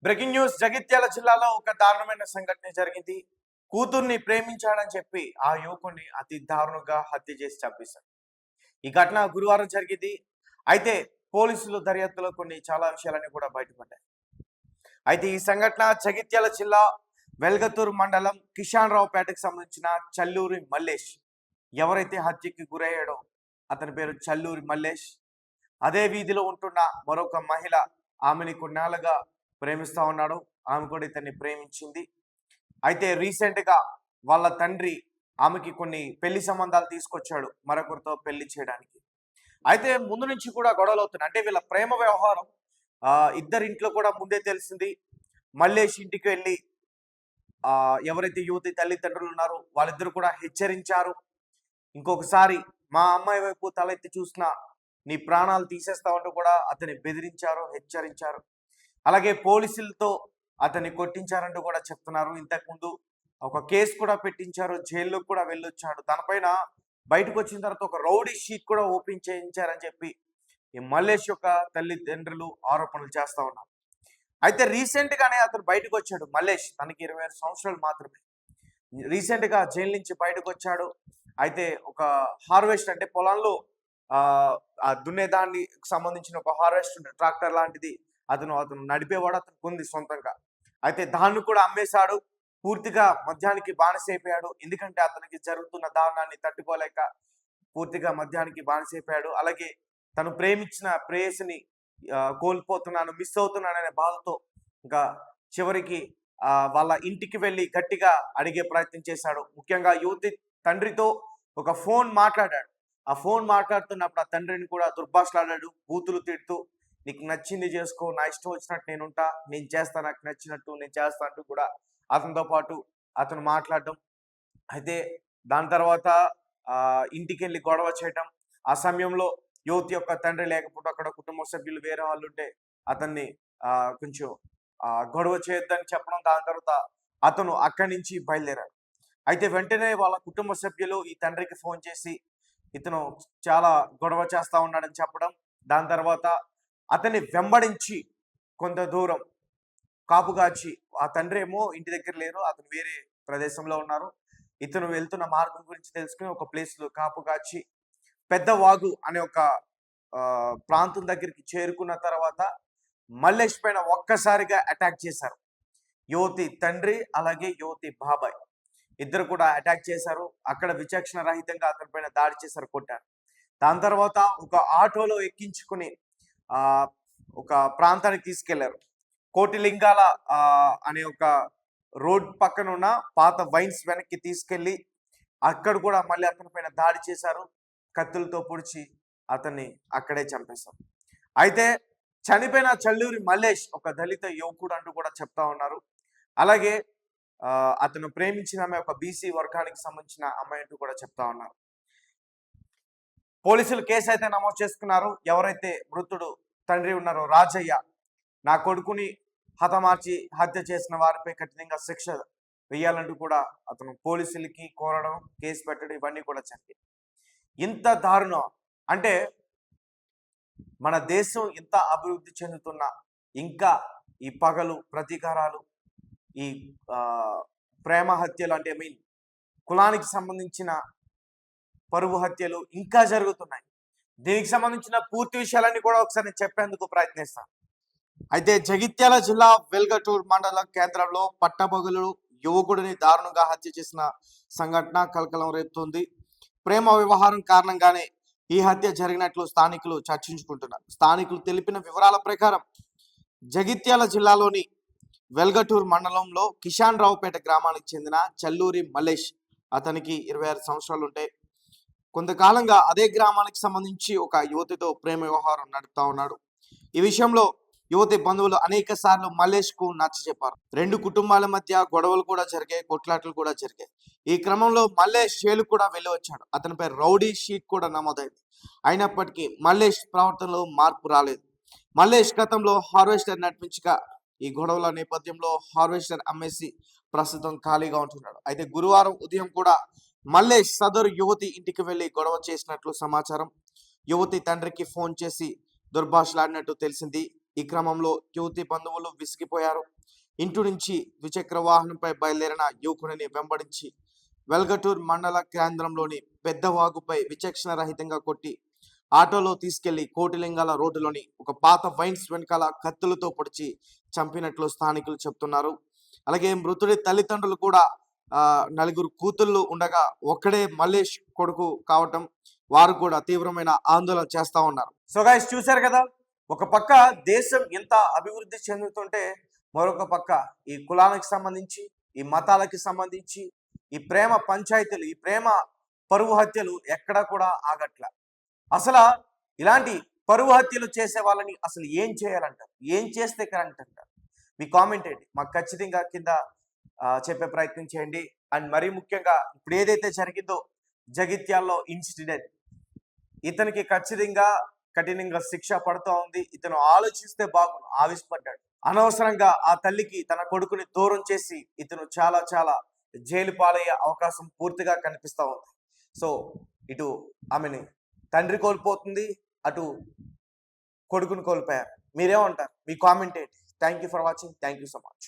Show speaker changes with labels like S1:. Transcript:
S1: Breaking news Jagtial జిల్లాలో ఒక దారుణమైన సంఘటన జరిగింది. కూతుర్ని ప్రేమించాడని చెప్పి ఆ యువకుడిని అతి దారుణంగా హత్య చేసి చంపేశారు. ఈ ఘటన గురువారం జరిగింది. అయితే పోలీసులు దర్యాప్తులో చాలా విషయాలన్నీ కూడా బయటపడ్డాయి. అయితే ఈ సంఘటన జగిత్యాల జిల్లా వెల్గతూరు మండలం కిషాన్ రావుపేటకు సంబంధించిన చల్లూరి మల్లేష్. ఎవరైతే హత్యకి గురయ్యాడో అతని పేరు చల్లూరి మల్లేష్. అదే వీధిలో ఉంటున్న మరొక మహిళ ఆమెని కొన్నాళ్ళుగా ప్రేమిస్తా ఉన్నాడు. ఆమె కూడా ఇతన్ని ప్రేమించింది. అయితే రీసెంట్గా వాళ్ళ తండ్రి ఆమెకి కొన్ని పెళ్లి సంబంధాలు తీసుకొచ్చాడు మరొకరితో పెళ్లి చేయడానికి. అయితే ముందు నుంచి కూడా గొడవలు అవుతున్నాయి. అంటే వీళ్ళ ప్రేమ వ్యవహారం ఇద్దరింట్లో కూడా ముందే తెలిసింది. మల్లేష్ ఇంటికి వెళ్ళి ఎవరైతే యువతి తల్లిదండ్రులు ఉన్నారో వాళ్ళిద్దరు కూడా హెచ్చరించారు. ఇంకొకసారి మా అమ్మాయి వైపు తలెత్తి చూసినా నీ ప్రాణాలు తీసేస్తామంటూ కూడా అతన్ని బెదిరించారు, హెచ్చరించారు. అలాగే పోలీసులతో అతన్ని కొట్టించారంటూ కూడా చెప్తున్నారు. ఇంతకుముందు ఒక కేసు కూడా పెట్టించారు, జైల్లో కూడా వెళ్ళొచ్చాడు. దానిపైన బయటకు వచ్చిన తర్వాత ఒక రౌడీ షీట్ కూడా ఓపెన్ చేయించారని చెప్పి ఈ మల్లేష్ యొక్క తల్లిదండ్రులు ఆరోపణలు చేస్తా ఉన్నారు. అయితే రీసెంట్ గానే అతను బయటకు వచ్చాడు. మల్లేష్ తనకి 25 సంవత్సరాలు మాత్రమే. రీసెంట్ గా జైలు నుంచి బయటకు వచ్చాడు. అయితే ఒక హార్వెస్ట్ అంటే పొలంలో దున్నేదానికి సంబంధించిన ఒక హార్వెస్ట్ ట్రాక్టర్ లాంటిది అతను నడిపేవాడు. అతను పొంది సొంతంగా. అయితే దాన్ని కూడా అమ్మేశాడు. పూర్తిగా మద్యానికి బానిసైపోయాడు. ఎందుకంటే అతనికి జరుగుతున్న దారుణాన్ని తట్టుకోలేక పూర్తిగా మద్యానికి బానిసైపోయాడు. అలాగే తను ప్రేమించిన ప్రేయసిని కోల్పోతున్నాను, మిస్ అవుతున్నాననే బాధతో ఇంకా చివరికి వాళ్ళ ఇంటికి వెళ్ళి గట్టిగా అడిగే ప్రయత్నం చేశాడు. ముఖ్యంగా యువతి తండ్రితో ఒక ఫోన్ మాట్లాడాడు. ఆ ఫోన్ మాట్లాడుతున్నప్పుడు ఆ తండ్రిని కూడా దుర్భాషలాడాడు, బూతులు తిడుతూ నీకు నచ్చింది చేసుకో, నా ఇష్టం వచ్చినట్టు నేనుంటా, నేను చేస్తా, నాకు నచ్చినట్టు నేను చేస్తా అంటూ కూడా అతనితో పాటు అతను మాట్లాడడం. అయితే దాని తర్వాత ఇంటికి వెళ్ళి గొడవ చేయటం. ఆ సమయంలో యువతి యొక్క తండ్రి లేకపోతే అక్కడ కుటుంబ సభ్యులు వేరే వాళ్ళు ఉంటే అతన్ని కొంచెం గొడవ చేయొద్దని చెప్పడం. దాని తర్వాత అతను అక్కడి నుంచి బయలుదేరాడు. అయితే వెంటనే వాళ్ళ కుటుంబ సభ్యులు ఈ తండ్రికి ఫోన్ చేసి ఇతను చాలా గొడవ చేస్తా ఉన్నాడని చెప్పడం. దాని తర్వాత అతన్ని వెంబడించి కొంత దూరం కాపుగాచి, ఆ తండ్రి ఏమో ఇంటి దగ్గర లేరు, అతను వేరే ప్రదేశంలో ఉన్నారు. ఇతను వెళ్తున్న మార్గం గురించి తెలుసుకుని ఒక ప్లేస్లో కాపుగాచి పెద్దవాగు అనే ఒక ప్రాంతం దగ్గరికి చేరుకున్న తర్వాత మల్లేష్ పైన ఒక్కసారిగా అటాక్ చేశారు. యువతి తండ్రి అలాగే యువతి బాబాయ్ ఇద్దరు కూడా అటాక్ చేశారు. అక్కడ విచక్షణ రహితంగా అతని పైన దాడి చేశారు, కొట్టారు. దాని తర్వాత ఒక ఆటోలో ఎక్కించుకుని ఒక ప్రాంతానికి తీసుకెళ్లారు. కోటిలింగాల అనే ఒక రోడ్ పక్కన ఉన్న పాత వైన్స్ వెనక్కి తీసుకెళ్లి అక్కడ కూడా మళ్ళీ అతని పైన దాడి చేశారు. కత్తులతో పొడిచి అతన్ని అక్కడే చంపేశారు. అయితే చనిపోయిన చల్లూరి మల్లేష్ ఒక దళిత యువకుడు అంటూ కూడా చెప్తా ఉన్నారు. అలాగే అతను ప్రేమించిన ఆమె ఒక బీసీ వర్గానికి సంబంధించిన అమ్మాయి అంటూ కూడా చెప్తా ఉన్నారు. పోలీసులు కేసు అయితే నమోదు చేసుకున్నారు. ఎవరైతే మృతుడు తండ్రి ఉన్నారో రాజయ్య, నా కొడుకుని హతమార్చి హత్య చేసిన వారిపై కఠినంగా శిక్ష వేయాలంటూ కూడా అతను పోలీసులకి కోరడం, కేసు పెట్టడం ఇవన్నీ కూడా జరిగాయి. ఇంత దారుణం అంటే మన దేశం ఇంత అభివృద్ధి చెందుతున్నా ఇంకా ఈ పగలు, ప్రతీకారాలు, ఈ ప్రేమ హత్యలు అంటే కులానికి సంబంధించిన పరువు హత్యలు ఇంకా జరుగుతున్నాయి. దీనికి సంబంధించిన పూర్తి విషయాలన్నీ కూడా ఒకసారి నేను చెప్పేందుకు ప్రయత్నిస్తాను. అయితే జగిత్యాల జిల్లా వెల్గటూర్ మండలం కేంద్రంలో పట్టపగలు యువకుడిని దారుణంగా హత్య చేసిన సంఘటన కలకలం రేపుతోంది. ప్రేమ వ్యవహారం కారణంగానే ఈ హత్య జరిగినట్లు స్థానికులు చర్చించుకుంటున్నారు. స్థానికులు తెలిపిన వివరాల ప్రకారం జగిత్యాల జిల్లాలోని వెల్గటూర్ మండలంలో కిషాన్ రావుపేట గ్రామానికి చెందిన చల్లూరి మల్లేష్, అతనికి 26 సంవత్సరాలు ఉంటాయి. కొంతకాలంగా అదే గ్రామానికి సంబంధించి ఒక యువతితో ప్రేమ వ్యవహారం నడుపుతా ఉన్నాడు. ఈ విషయంలో యువతి బంధువులు అనేక సార్లు మల్లేష్ కు నచ్చ చెప్పారు. రెండు కుటుంబాల మధ్య గొడవలు కూడా జరిగాయి, కొట్లాటలు కూడా జరిగాయి. ఈ క్రమంలో మల్లేష్ జైలు కూడా వెళ్ళి వచ్చాడు. అతనిపై రౌడీ షీట్ కూడా నమోదైంది. అయినప్పటికీ మల్లేష్ ప్రవర్తనలో మార్పు రాలేదు. మల్లేష్ గతంలో హార్వెస్టర్ నడిపించగా ఈ గొడవల నేపథ్యంలో హార్వెస్టర్ అమ్మేసి ప్రస్తుతం ఖాళీగా ఉంటున్నాడు. అయితే గురువారం ఉదయం కూడా మల్లేష్ సదరు యువతి ఇంటికి వెళ్లి గొడవ చేసినట్లు సమాచారం. యువతి తండ్రికి ఫోన్ చేసి దుర్భాషలాడినట్టు తెలిసింది. ఈ క్రమంలో యువతి బంధువులు విసిగిపోయారు. ఇంటి నుంచి ద్విచక్ర వాహనంపై బయలుదేరిన యువకుడిని వెంబడించి వెల్గటూర్ మండల కేంద్రంలోని పెద్దవాగుపై విచక్షణ రహితంగా కొట్టి ఆటోలో తీసుకెళ్లి కోటిలింగాల రోడ్డులోని ఒక పాత వైన్స్ వెనకాల కత్తులతో పొడిచి చంపినట్లు స్థానికులు చెప్తున్నారు. అలాగే మృతుడి తల్లిదండ్రులు కూడా నలుగురు కూతుళ్ళు ఉండగా ఒక్కడే మల్లేష్ కొడుకు కావటం వారు కూడా తీవ్రమైన ఆందోళన చేస్తా ఉన్నారు. సో గైస్, చూశారు కదా, ఒక పక్క దేశం ఎంత అభివృద్ధి చెందుతుంటే మరొక పక్క ఈ కులానికి సంబంధించి, ఈ మతాలకి సంబంధించి, ఈ ప్రేమ పంచాయతీలు, ఈ ప్రేమ పరువు హత్యలు ఎక్కడా కూడా ఆగట్ల. అసలు ఇలాంటి పరువు హత్యలు చేసే వాళ్ళని అసలు ఏం చేయాలంటారు, ఏం చేస్తే కరెక్ట్ అంటారు? మీ కామెంట్ ఏంటి మాకు ఖచ్చితంగా కింద చెప్పే ప్రయత్నం చేయండి. అండ్ మరీ ముఖ్యంగా ఇప్పుడు ఏదైతే జరిగిందో జగిత్యాల్లో ఇన్సిడెంట్, ఇతనికి ఖచ్చితంగా కఠినంగా శిక్ష పడుతూ ఉంది. ఇతను ఆలోచిస్తే బాగుండు, ఆవేశపడ్డాడు. అనవసరంగా ఆ తల్లికి తన కొడుకుని దూరం చేసి ఇతను చాలా చాలా జైలు పాలయ్యే అవకాశం పూర్తిగా కనిపిస్తూ ఉంది. సో ఇటు ఆమెని తండ్రి కోల్పోతుంది, అటు కొడుకుని కోల్పోయారు. మీరేమంటారు? మీ కామెంట్ ఏంటి? Thank you for watching. Thank you so much.